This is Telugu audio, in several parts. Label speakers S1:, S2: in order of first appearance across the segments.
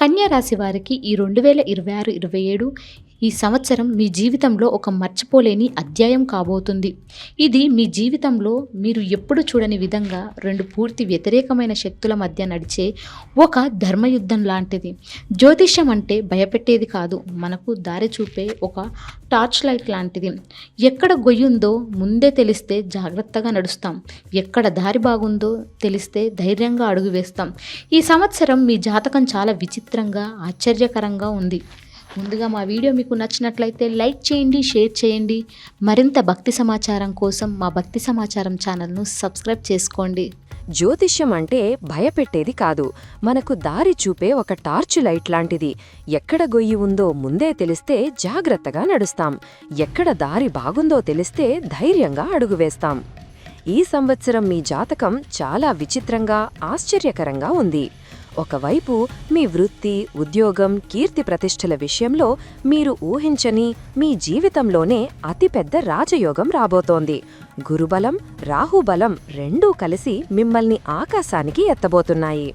S1: కన్యా రాశి వారికి ఈ 2026, 27 ఈ సంవత్సరం మీ జీవితంలో ఒక మర్చిపోలేని అధ్యాయం కాబోతుంది. ఇది మీ జీవితంలో మీరు ఎప్పుడు చూడని విధంగా 2 పూర్తి వ్యతిరేకమైన శక్తుల మధ్య నడిచే ఒక ధర్మయుద్ధం లాంటిది. జ్యోతిష్యం అంటే భయపెట్టేది కాదు, మనకు దారి చూపే ఒక టార్చ్ లైట్ లాంటిది. ఎక్కడ గొయ్యుందో ముందే తెలిస్తే జాగ్రత్తగా నడుస్తాం, ఎక్కడ దారి బాగుందో తెలిస్తే ధైర్యంగా అడుగు వేస్తాం. ఈ సంవత్సరం మీ జాతకం చాలా విచిత్రంగా, ఆశ్చర్యకరంగా ఉంది. ముందుగా మా వీడియో మీకు నచ్చినట్లయితే లైక్ చేయండి, షేర్ చేయండి. మరింత భక్తి సమాచారం కోసం మా భక్తి సమాచారం ఛానల్ను సబ్స్క్రైబ్ చేసుకోండి.
S2: జ్యోతిష్యం అంటే భయపెట్టేది కాదు, మనకు దారి చూపే ఒక టార్చ్ లైట్ లాంటిది. ఎక్కడ గొయ్యి ఉందో ముందే తెలిస్తే జాగ్రత్తగా నడుస్తాం, ఎక్కడ దారి బాగుందో తెలిస్తే ధైర్యంగా అడుగు వేస్తాం. ఈ సంవత్సరం మీ జాతకం చాలా విచిత్రంగా, ఆశ్చర్యకరంగా ఉంది. ఒకవైపు మీ వృత్తి, ఉద్యోగం, కీర్తి ప్రతిష్టల విషయంలో మీరు ఊహించని మీ జీవితంలోనే అతిపెద్ద రాజయోగం రాబోతోంది. గురుబలం, రాహుబలం రెండూ కలిసి మిమ్మల్ని ఆకాశానికి ఎత్తబోతున్నాయి.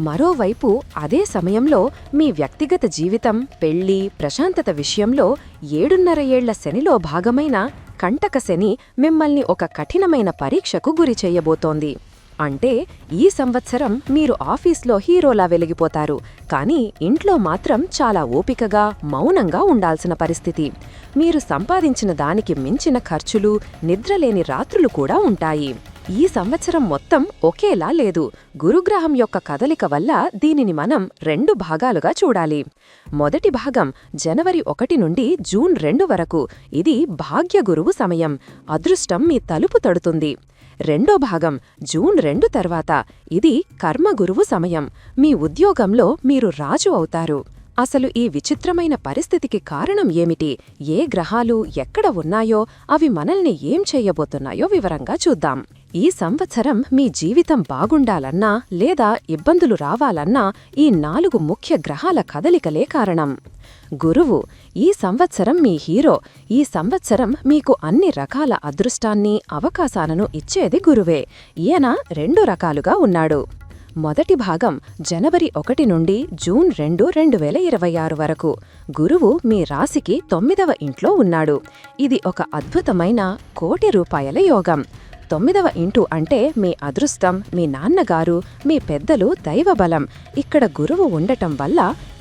S2: మరోవైపు అదే సమయంలో మీ వ్యక్తిగత జీవితం, పెళ్లి, ప్రశాంతత విషయంలో 7.5 ఏళ్ల శనిలో భాగమైన కంటక శని మిమ్మల్ని ఒక కఠినమైన పరీక్షకు గురి చెయ్యబోతోంది. అంటే ఈ సంవత్సరం మీరు ఆఫీస్లో హీరోలా వెలిగిపోతారు, కానీ ఇంట్లో మాత్రం చాలా ఓపికగా, మౌనంగా ఉండాల్సిన పరిస్థితి. మీరు సంపాదించిన దానికి మించిన ఖర్చులు, నిద్రలేని రాత్రులు కూడా ఉంటాయి. ఈ సంవత్సరం మొత్తం ఒకేలా లేదు. గురుగ్రహం యొక్క కదలిక వల్ల దీనిని మనం 2 భాగాలుగా చూడాలి. మొదటి భాగం జనవరి 1 నుండి జూన్ 2 వరకు. ఇది భాగ్యగురువు సమయం, అదృష్టం మీ తలుపు తడుతుంది. రెండో భాగం జూన్ 2 తర్వాత. ఇది కర్మగురువు సమయం, మీ ఉద్యోగంలో మీరు రాజు అవుతారు. అసలు ఈ విచిత్రమైన పరిస్థితికి కారణం ఏమిటి, ఏ గ్రహాలు ఎక్కడ ఉన్నాయో, అవి మనల్ని ఏం చెయ్యబోతున్నాయో వివరంగా చూద్దాం. ఈ సంవత్సరం మీ జీవితం బాగుండాలన్నా లేదా ఇబ్బందులు రావాలన్నా ఈ 4 ముఖ్య గ్రహాల కదలికలే కారణం. గురువు ఈ సంవత్సరం మీ హీరో. ఈ సంవత్సరం మీకు అన్ని రకాల అదృష్టాన్ని, అవకాశాలను ఇచ్చేది గురువే. ఈయన 2 రకాలుగా ఉన్నాడు. మొదటి భాగం జనవరి 1 నుండి జూన్ 2, 2026 వరకు. గురువు మీ రాశికి 9వ ఇంట్లో ఉన్నాడు. ఇది ఒక అద్భుతమైన ₹1,00,00,000 యోగం. 9వ ఇంటు అంటే మీ అదృష్టం, మీ నాన్నగారు, మీ పెద్దలు, దైవబలం. ఇక్కడ గురువు ఉండటం వల్ల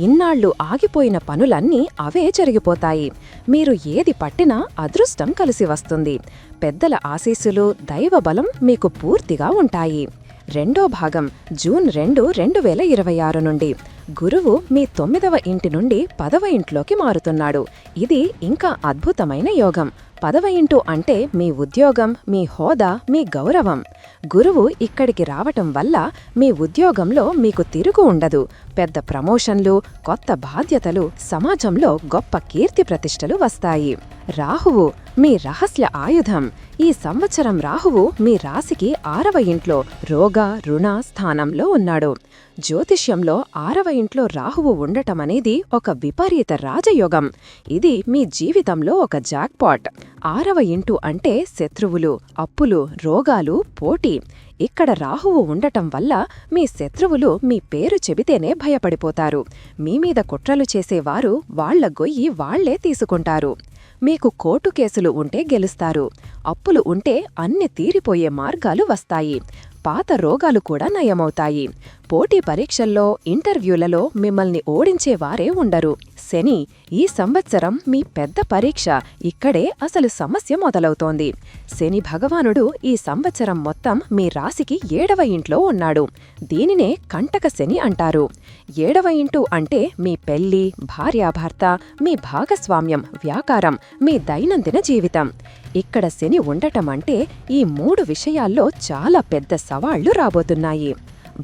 S2: ఇన్నాళ్లు ఆగిపోయిన పనులన్నీ అవే జరిగిపోతాయి. మీరు ఏది పట్టినా అదృష్టం కలిసి వస్తుంది. పెద్దల ఆశీస్సులు, దైవబలం మీకు పూర్తిగా ఉంటాయి. రెండో భాగం జూన్ 2, 2026 నుండి. గురువు మీ 9వ ఇంటి నుండి 10వ ఇంట్లోకి మారుతున్నాడు. ఇది ఇంకా అద్భుతమైన యోగం. 10వ ఇంటు అంటే మీ ఉద్యోగం, మీ హోదా, మీ గౌరవం. గురువు ఇక్కడికి రావటం వల్ల మీ ఉద్యోగంలో మీకు తిరుగు ఉండదు. పెద్ద ప్రమోషన్లు, కొత్త బాధ్యతలు, సమాజంలో గొప్ప కీర్తి ప్రతిష్టలు వస్తాయి. రాహువు మీ రహస్య ఆయుధం. ఈ సంవత్సరం రాహువు మీ రాశికి 6వ ఇంట్లో రోగ, రుణ స్థానంలో ఉన్నాడు. జ్యోతిష్యంలో 6వ ఇంట్లో రాహువు ఉండటమనేది ఒక విపరీత రాజయోగం. ఇది మీ జీవితంలో ఒక జాక్పాట్. 6వ ఇంటు అంటే శత్రువులు, అప్పులు, రోగాలు, పోటీ. ఇక్కడ రాహువు ఉండటం వల్ల మీ శత్రువులు మీ పేరు చెబితేనే భయపడిపోతారు. మీమీద కుట్రలు చేసేవారు వాళ్ల గొయ్యి వాళ్లే తీసుకుంటారు. మీకు కోర్టు కేసులు ఉంటే గెలుస్తారు. అప్పులు ఉంటే అన్ని తీరిపోయే మార్గాలు వస్తాయి. పాత రోగాలు కూడా నయమవుతాయి. పోటీ పరీక్షల్లో, ఇంటర్వ్యూలలో మిమ్మల్ని ఓడించేవారే ఉండరు. శని ఈ సంవత్సరం మీ పెద్ద పరీక్ష. ఇక్కడే అసలు సమస్య మొదలవుతోంది. శని భగవానుడు ఈ సంవత్సరం మొత్తం మీ రాశికి 7వ ఇంట్లో ఉన్నాడు. దీనినే కంటక శని అంటారు. 7వ ఇంటు అంటే మీ పెళ్లి, భార్యాభర్త, మీ భాగస్వామ్యం, వ్యాపారం, మీ దైనందిన జీవితం. ఇక్కడ శని ఉండటం అంటే ఈ 3 విషయాల్లో చాలా పెద్ద సవాళ్లు రాబోతున్నాయి.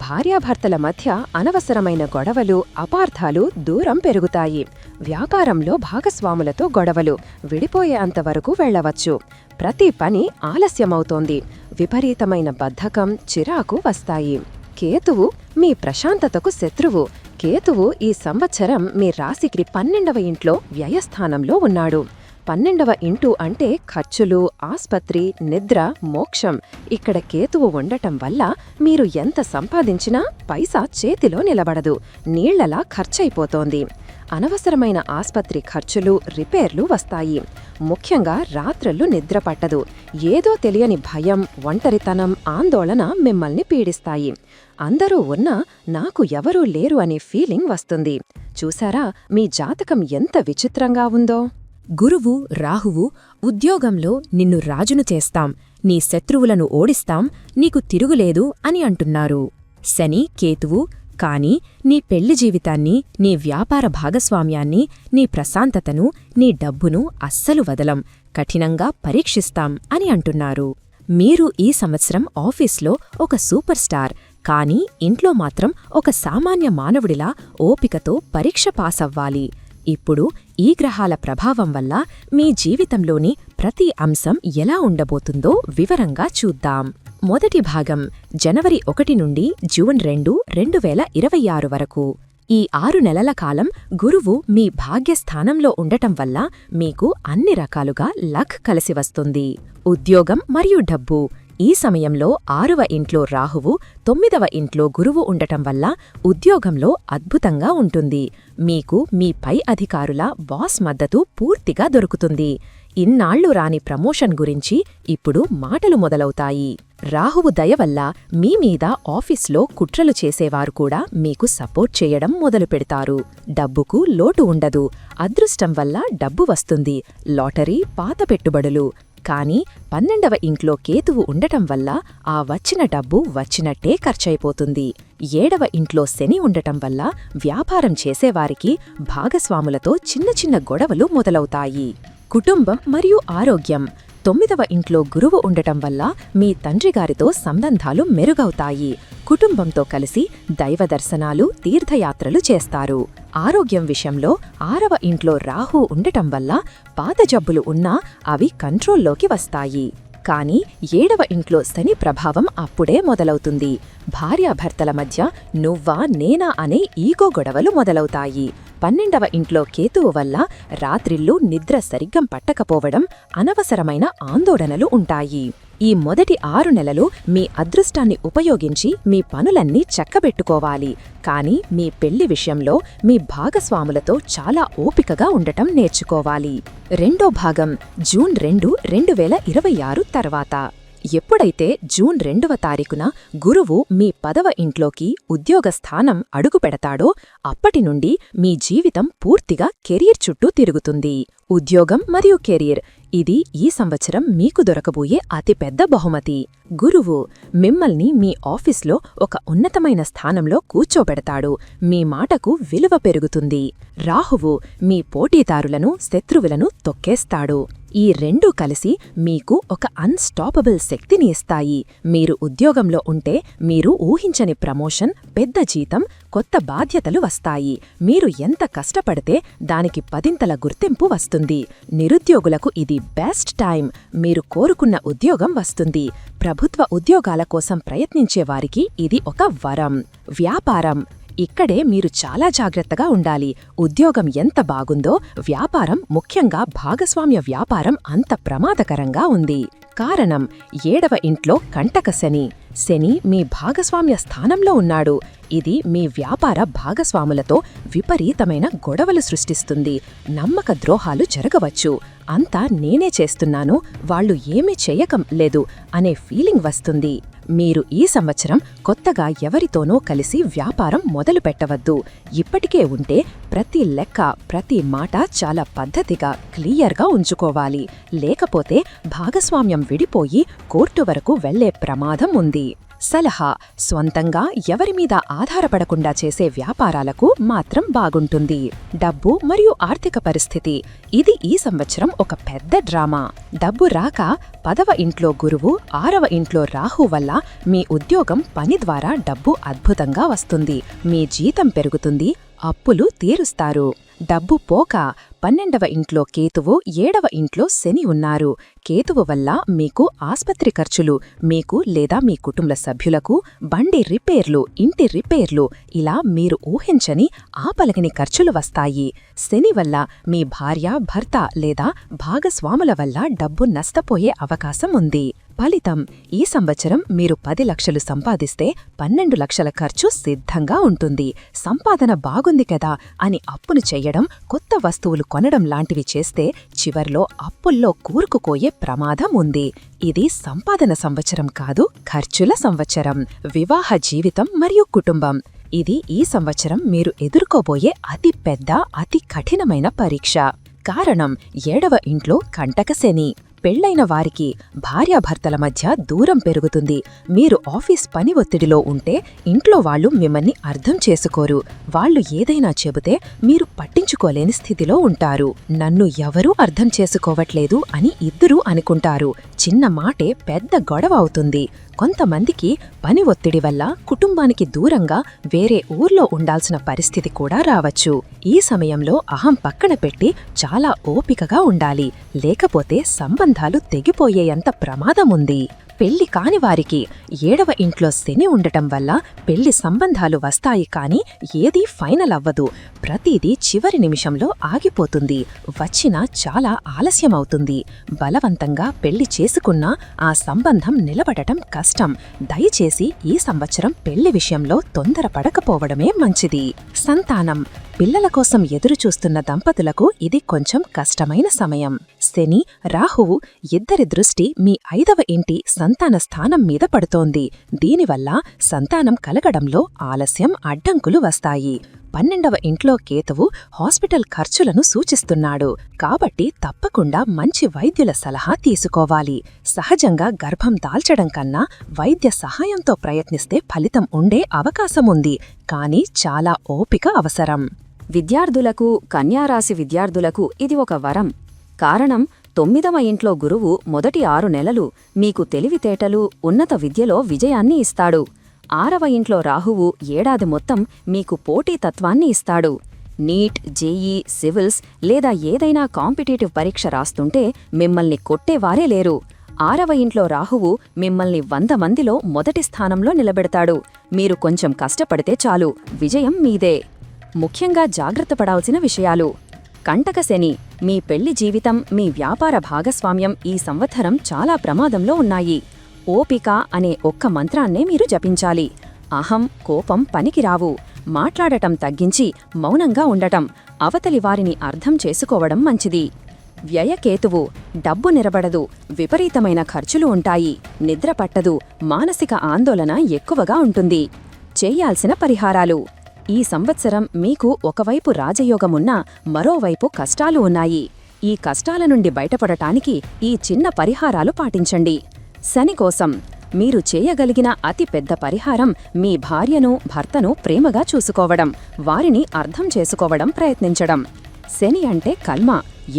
S2: భార్యాభర్తల మధ్య అనవసరమైన గొడవలు, అపార్థాలు, దూరం పెరుగుతాయి. వ్యాపారంలో భాగస్వాములతో గొడవలు విడిపోయే అంతవరకు వెళ్లవచ్చు. ప్రతి పని ఆలస్యమవుతోంది. విపరీతమైన బద్ధకం, చిరాకు వస్తాయి. కేతువు మీ ప్రశాంతతకు శత్రువు. కేతువు ఈ సంవత్సరం మీ రాశికి 12వ ఇంట్లో వ్యయస్థానంలో ఉన్నాడు. 12వ ఇంటు అంటే ఖర్చులు, ఆస్పత్రి, నిద్ర, మోక్షం. ఇక్కడ కేతువు ఉండటం వల్ల మీరు ఎంత సంపాదించినా పైసా చేతిలో నిలబడదు, నీళ్లలా ఖర్చయిపోతోంది. అనవసరమైన ఆస్పత్రి ఖర్చులు, రిపేర్లు వస్తాయి. ముఖ్యంగా రాత్రళ్ళు నిద్ర పట్టదు. ఏదో తెలియని భయం, ఒంటరితనం, ఆందోళన మిమ్మల్ని పీడిస్తాయి. అందరూ ఉన్నా నాకు ఎవరూ లేరు అనే ఫీలింగ్ వస్తుంది. చూసారా మీ జాతకం ఎంత విచిత్రంగా ఉందో?
S3: గురువు, రాహువు ఉద్యోగంలో నిన్ను రాజును చేస్తాం, నీ శత్రువులను ఓడిస్తాం, నీకు తిరుగులేదు అని అంటున్నారు. శని, కేతువు కాని నీ పెళ్లి జీవితాన్ని, నీ వ్యాపార భాగస్వామ్యాన్ని, నీ ప్రశాంతతను, నీ డబ్బును అస్సలు వదలం, కఠినంగా పరీక్షిస్తాం అని అంటున్నారు. మీరు ఈ సంవత్సరం ఆఫీస్లో ఒక సూపర్ స్టార్, కానీ ఇంట్లో మాత్రం ఒక సామాన్య మానవుడిలా ఓపికతో పరీక్ష పాసవ్వాలి. ఇప్పుడు ఈ గ్రహాల ప్రభావం వల్ల మీ జీవితంలోని ప్రతి అంశం ఎలా ఉండబోతుందో వివరంగా చూద్దాం. మొదటి భాగం జనవరి 1 నుండి జూన్ 2, 2026 వరకు. ఈ 6 నెలల కాలం గురువు మీ భాగ్యస్థానంలో ఉండటం వల్ల మీకు అన్ని రకాలుగా లక్ కలిసి వస్తుంది. ఉద్యోగం మరియు డబ్బు. ఈ సమయంలో 6వ ఇంట్లో రాహువు, 9వ ఇంట్లో గురువు ఉండటం వల్ల ఉద్యోగంలో అద్భుతంగా ఉంటుంది. మీకు మీ పై అధికారుల, బాస్ మద్దతు పూర్తిగా దొరుకుతుంది. ఇన్నాళ్లు రాని ప్రమోషన్ గురించి ఇప్పుడు మాటలు మొదలవుతాయి. రాహువు దయ వల్ల మీ మీద ఆఫీస్లో కుట్రలు చేసేవారు కూడా మీకు సపోర్ట్ చేయడం మొదలుపెడతారు. డబ్బుకు లోటు ఉండదు. అదృష్టం వల్ల డబ్బు వస్తుంది. లాటరీ, పాత పెట్టుబడులు. కానీ 12వ ఇంట్లో కేతువు ఉండటం వల్ల ఆ వచ్చిన డబ్బు వచ్చినట్టే ఖర్చయిపోతుంది. 7వ ఇంట్లో శని ఉండటం వల్ల వ్యాపారం చేసేవారికి భాగస్వాములతో చిన్న చిన్న గొడవలు మొదలవుతాయి. కుటుంబం మరియు ఆరోగ్యం. 9వ ఇంట్లో గురువు ఉండటం వల్ల మీ తండ్రిగారితో సంబంధాలు మెరుగవుతాయి. కుటుంబంతో కలిసి దైవ దర్శనాలు, తీర్థయాత్రలు చేస్తారు. ఆరోగ్యం విషయంలో 6వ ఇంట్లో రాహు ఉండటం వల్ల పాత జబ్బులు ఉన్నా అవి కంట్రోల్లోకి వస్తాయి. కానీ 7వ ఇంట్లో శని ప్రభావం అప్పుడే మొదలవుతుంది. భార్యాభర్తల మధ్య నువ్వా నేనా అనే ఈగో గొడవలు మొదలవుతాయి. 12వ ఇంట్లో కేతువు వల్ల రాత్రిళ్ళు నిద్ర సరిగ్గం పట్టకపోవడం, అనవసరమైన ఆందోళనలు ఉంటాయి. ఈ మొదటి 6 నెలలు మీ అదృష్టాన్ని ఉపయోగించి మీ పనులన్నీ చక్కబెట్టుకోవాలి. కానీ మీ పెళ్లి విషయంలో మీ భాగస్వాములతో చాలా ఓపికగా ఉండటం నేర్చుకోవాలి. రెండో భాగం జూన్ 2, 2026 తర్వాత. ఎప్పుడైతే జూన్ 2వ తారీఖున గురువు మీ 10వ ఇంట్లోకి ఉద్యోగ స్థానం అడుగుపెడతాడో అప్పటి నుండి మీ జీవితం పూర్తిగా కెరీర్ చుట్టూ తిరుగుతుంది. ఉద్యోగం మరియు కెరీర్ ఇది ఈ సంవత్సరం మీకు దొరకబోయే అతిపెద్ద బహుమతి. గురువు మిమ్మల్ని మీ ఆఫీస్లో ఒక ఉన్నతమైన స్థానంలో కూర్చోబెడతాడు. మీ మాటకు విలువ పెరుగుతుంది. రాహువు మీ పోటీదారులను, శత్రువులను తొక్కేస్తాడు. ఈ రెండూ కలిసి మీకు ఒక అన్స్టాపబుల్ శక్తిని ఇస్తాయి. మీరు ఉద్యోగంలో ఉంటే మీరు ఊహించని ప్రమోషన్, పెద్ద జీతం, కొత్త బాధ్యతలు వస్తాయి. మీరు ఎంత కష్టపడితే దానికి 10ంతల గుర్తింపు వస్తుంది. నిరుద్యోగులకు ఇది బెస్ట్ టైం. మీరు కోరుకున్న ఉద్యోగం వస్తుంది. ప్రభుత్వ ఉద్యోగాల కోసం ప్రయత్నించేవారికి ఇది ఒక వరం. వ్యాపారం. ఇక్కడే మీరు చాలా జాగ్రత్తగా ఉండాలి. ఉద్యోగం ఎంత బాగుందో వ్యాపారం, ముఖ్యంగా భాగస్వామ్య వ్యాపారం అంత ప్రమాదకరంగా ఉంది. కారణం 7వ ఇంట్లో కంటక శని. శని మీ భాగస్వామ్య స్థానంలో ఉన్నాడు. ఇది మీ వ్యాపార భాగస్వాములతో విపరీతమైన గొడవలు సృష్టిస్తుంది. నమ్మక ద్రోహాలు జరగవచ్చు. అంతా నేనే చేస్తున్నాను, వాళ్ళు ఏమీ చెయ్యకం లేదు అనే ఫీలింగ్ వస్తుంది. మీరు ఈ సంవత్సరం కొత్తగా ఎవరితోనో కలిసి వ్యాపారం మొదలు పెట్టవద్దు. ఇప్పటికే ఉంటే ప్రతి లెక్క, ప్రతి మాట చాలా పద్ధతిగా, క్లియర్గా ఉంచుకోవాలి. లేకపోతే భాగస్వామ్యం విడిపోయి కోర్టు వరకు వెళ్లే ప్రమాదం ఉంది. సలహా: స్వంతంగా ఎవరిమీద ఆధారపడకుండా చేసే వ్యాపారాలకు మాత్రం బాగుంటుంది. డబ్బు మరియు ఆర్థిక పరిస్థితి. ఇది ఈ సంవత్సరం ఒక పెద్ద డ్రామా. డబ్బు రాక 10వ ఇంట్లో గురువు, 6వ ఇంట్లో రాహు వల్ల మీ ఉద్యోగం, పని ద్వారా డబ్బు అద్భుతంగా వస్తుంది. మీ జీతం పెరుగుతుంది. అప్పులు తీరుస్తారు. డబ్బు పోక 12వ ఇంట్లో కేతువు 7వ ఇంట్లో శని ఉన్నారు. కేతువు వల్ల మీకు ఆస్పత్రి ఖర్చులు, మీకు లేదా మీ కుటుంబ సభ్యులకు బండి రిపేర్లు, ఇంటి రిపేర్లు, ఇలా మీరు ఊహించని ఆపలగని ఖర్చులు వస్తాయి. శని వల్ల మీ భార్య, భర్త లేదా భాగస్వాముల వల్ల డబ్బు నష్టపోయే అవకాశం ఉంది. ఫలితం: ఈ సంవత్సరం మీరు 10 లక్షలు సంపాదిస్తే 12 లక్షల ఖర్చు సిద్ధంగా ఉంటుంది. సంపాదన బాగుంది కదా అని అప్పును చెయ్యడం, కొత్త వస్తువులు కొనడం లాంటివి చేస్తే చివర్లో అప్పుల్లో కూరుకుపోయే ప్రమాదం ఉంది. ఇది సంపాదన సంవత్సరం కాదు, ఖర్చుల సంవత్సరం. వివాహ జీవితం మరియు కుటుంబం: ఇది ఈ సంవత్సరం మీరు ఎదుర్కోబోయే అతి పెద్ద, అతి కఠినమైన పరీక్ష. కారణం: 7వ ఇంట్లో కంటక శని. పెళ్లైన వారికి భార్యాభర్తల మధ్య దూరం పెరుగుతుంది. మీరు ఆఫీస్ పని ఒత్తిడిలో ఉంటే ఇంట్లో వాళ్ళు మిమ్మల్ని అర్థం చేసుకోరు. వాళ్ళు ఏదైనా చెబితే మీరు పట్టించుకోలేని స్థితిలో ఉంటారు. నన్ను ఎవరూ అర్థం చేసుకోవట్లేదు అని ఇద్దరూ అనుకుంటారు. చిన్న మాటే పెద్ద గొడవ అవుతుంది. కొంతమందికి పని ఒత్తిడి వల్ల కుటుంబానికి దూరంగా వేరే ఊర్లో ఉండాల్సిన పరిస్థితి కూడా రావచ్చు. ఈ సమయంలో అహం పక్కన పెట్టి చాలా ఓపికగా ఉండాలి, లేకపోతే సంబంధాలు తెగిపోయేంత ప్రమాదముంది. పెళ్లి కాని వారికి 7వ ఇంట్లో శని ఉండటం వల్ల పెళ్లి సంబంధాలు వస్తాయి, కానీ ఏదీ ఫైనల్ అవ్వదు. ప్రతిదీ చివరి నిమిషంలో ఆగిపోతుంది. వచ్చినా చాలా ఆలస్యమవుతుంది. బలవంతంగా పెళ్లి చేసుకున్నా ఆ సంబంధం నిలబడటం కష్టం. దయచేసి ఈ సంవత్సరం పెళ్లి విషయంలో తొందరపడకపోవడమే మంచిది. సంతానం: పిల్లల కోసం ఎదురుచూస్తున్న దంపతులకు ఇది కొంచెం కష్టమైన సమయం. శని, రాహువు ఇద్దరి దృష్టి మీ 5వ ఇంటి సంతాన స్థానం మీద పడుతోంది. దీనివల్ల సంతానం కలగడంలో ఆలస్యం, అడ్డంకులు వస్తాయి. 12వ ఇంట్లో కేతువు హాస్పిటల్ ఖర్చులను సూచిస్తున్నాడు. కాబట్టి తప్పకుండా మంచి వైద్యుల సలహా తీసుకోవాలి. సహజంగా గర్భం దాల్చడం కన్నా వైద్య సహాయంతో ప్రయత్నిస్తే ఫలితం ఉండే అవకాశముంది, కానీ చాలా ఓపిక అవసరం.
S2: విద్యార్థులకు, కన్యారాశి విద్యార్థులకు ఇది ఒక వరం. కారణం: 9వ ఇంట్లో గురువు మొదటి 6 నెలలు మీకు తెలివితేటలు, ఉన్నత విద్యలో విజయాన్ని ఇస్తాడు. 6వ ఇంట్లో రాహువు ఏడాది మొత్తం మీకు పోటీతత్వాన్ని ఇస్తాడు. నీట్, జేఈ, సివిల్స్ లేదా ఏదైనా కాంపిటేటివ్ పరీక్ష రాస్తుంటే మిమ్మల్ని కొట్టేవారే లేరు. 6వ ఇంట్లో రాహువు మిమ్మల్ని 100 మందిలో మొదటి స్థానంలో నిలబెడతాడు. మీరు కొంచెం కష్టపడితే చాలు, విజయం మీదే. ముఖ్యంగా జాగ్రత్త పడాల్సిన విషయాలు: కంటక శని. మీ పెళ్లి జీవితం, మీ వ్యాపార భాగస్వామ్యం ఈ సంవత్సరం చాలా ప్రమాదంలో ఉన్నాయి. ఓపిక అనే ఒక్క మంత్రాన్నే మీరు జపించాలి. అహం, కోపం పనికిరావు. మాట్లాడటం తగ్గించి మౌనంగా ఉండటం, అవతలి వారిని అర్థం చేసుకోవడం మంచిది. వ్యయకేతువు. డబ్బు నిలబడదు, విపరీతమైన ఖర్చులు ఉంటాయి, నిద్ర పట్టదు, మానసిక ఆందోళన ఎక్కువగా ఉంటుంది. చేయాల్సిన పరిహారాలు: ఈ సంవత్సరం మీకు ఒకవైపు రాజయోగమున్నా మరోవైపు కష్టాలు ఉన్నాయి. ఈ కష్టాల నుండి బయటపడటానికి ఈ చిన్న పరిహారాలు పాటించండి. శని కోసం మీరు చేయగలిగిన అతి పెద్ద పరిహారం మీ భార్యను, భర్తను ప్రేమగా చూసుకోవడం, వారిని అర్థం చేసుకోవడం ప్రయత్నించడం. శని అంటే కల్మ,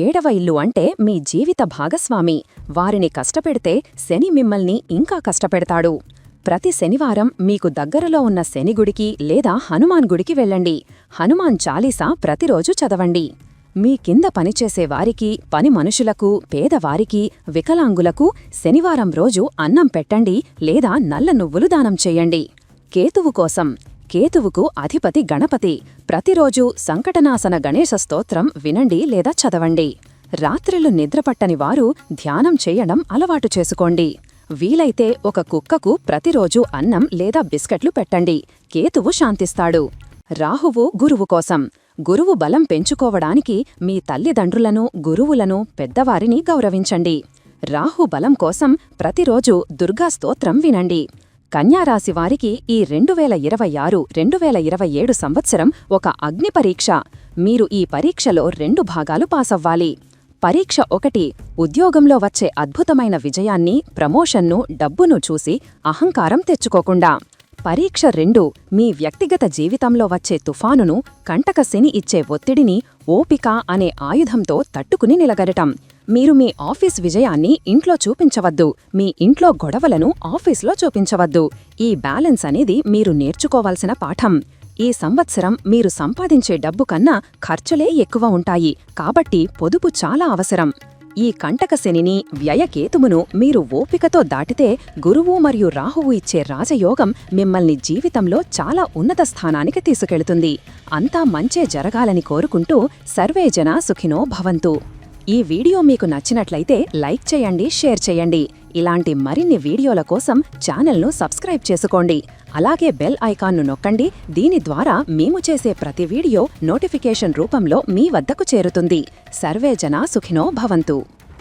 S2: 7వ ఇల్లు అంటే మీ జీవిత భాగస్వామి. వారిని కష్టపెడితే శని మిమ్మల్ని ఇంకా కష్టపెడతాడు. ప్రతి శనివారం మీకు దగ్గరలో ఉన్న శని గుడికి లేదా హనుమాన్ గుడికి వెళ్ళండి. హనుమాన్ చాలీసా ప్రతిరోజు చదవండి. మీ కింద పనిచేసే వారికి, పని మనుషులకు, పేదవారికి, వికలాంగులకు శనివారం రోజు అన్నం పెట్టండి లేదా నల్ల నువ్వులు దానం చెయ్యండి. కేతువు కోసం: కేతువుకు అధిపతి గణపతి. ప్రతిరోజు సంకటనాశన గణేశ స్తోత్రం వినండి లేదా చదవండి. రాత్రిళ్ళు నిద్రపట్టని వారు ధ్యానం చేయడం అలవాటు చేసుకోండి. వీలైతే ఒక కుక్కకు ప్రతిరోజు అన్నం లేదా బిస్కెట్లు పెట్టండి. కేతువు శాంతిస్తాడు. రాహువు గురువు కోసం: గురువు బలం పెంచుకోవడానికి మీ తల్లిదండ్రులను, గురువులను, పెద్దవారిని గౌరవించండి. రాహు బలం కోసం ప్రతిరోజు దుర్గా స్తోత్రం వినండి. కన్యారాశివారికి ఈ 2026-2027 సంవత్సరం ఒక అగ్ని పరీక్ష. మీరు ఈ పరీక్షలో 2 భాగాలు పాసవ్వాలి. పరీక్ష 1: ఉద్యోగంలో వచ్చే అద్భుతమైన విజయాన్ని, ప్రమోషన్ను, డబ్బును చూసి అహంకారం తెచ్చుకోకుండా. పరీక్ష 2: మీ వ్యక్తిగత జీవితంలో వచ్చే తుఫానును, కంటక శని ఇచ్చే ఒత్తిడిని ఓపిక అనే ఆయుధంతో తట్టుకుని నిలగడటం. మీరు మీ ఆఫీస్ విజయాన్ని ఇంట్లో చూపించవద్దు, మీ ఇంట్లో గొడవలను ఆఫీస్లో చూపించవద్దు. ఈ బ్యాలెన్స్ అనేది మీరు నేర్చుకోవాల్సిన పాఠం. ఈ సంవత్సరం మీరు సంపాదించే డబ్బు కన్నా ఖర్చులే ఎక్కువ ఉంటాయి, కాబట్టి పొదుపు చాలా అవసరం. ఈ కంటక శనిని, వ్యయకేతుమును మీరు ఓపికతో దాటితే గురువు మరియు రాహువు ఇచ్చే రాజయోగం మిమ్మల్ని జీవితంలో చాలా ఉన్నత స్థానానికి తీసుకెళుతుంది. అంతా మంచే జరగాలని కోరుకుంటూ సర్వేజన సుఖినో భవంతు. ఈ వీడియో మీకు నచ్చినట్లయితే లైక్ చేయండి, షేర్ చేయండి. ఇలాంటి మరిన్ని వీడియోల కోసం ఛానల్ను సబ్స్క్రైబ్ చేసుకోండి. అలాగే బెల్ ఐకాన్ను నొక్కండి. దీని ద్వారా మేము చేసే ప్రతి వీడియో నోటిఫికేషన్ రూపంలో మీ వద్దకు చేరుతుంది. సర్వేజన సుఖినో భవంతు.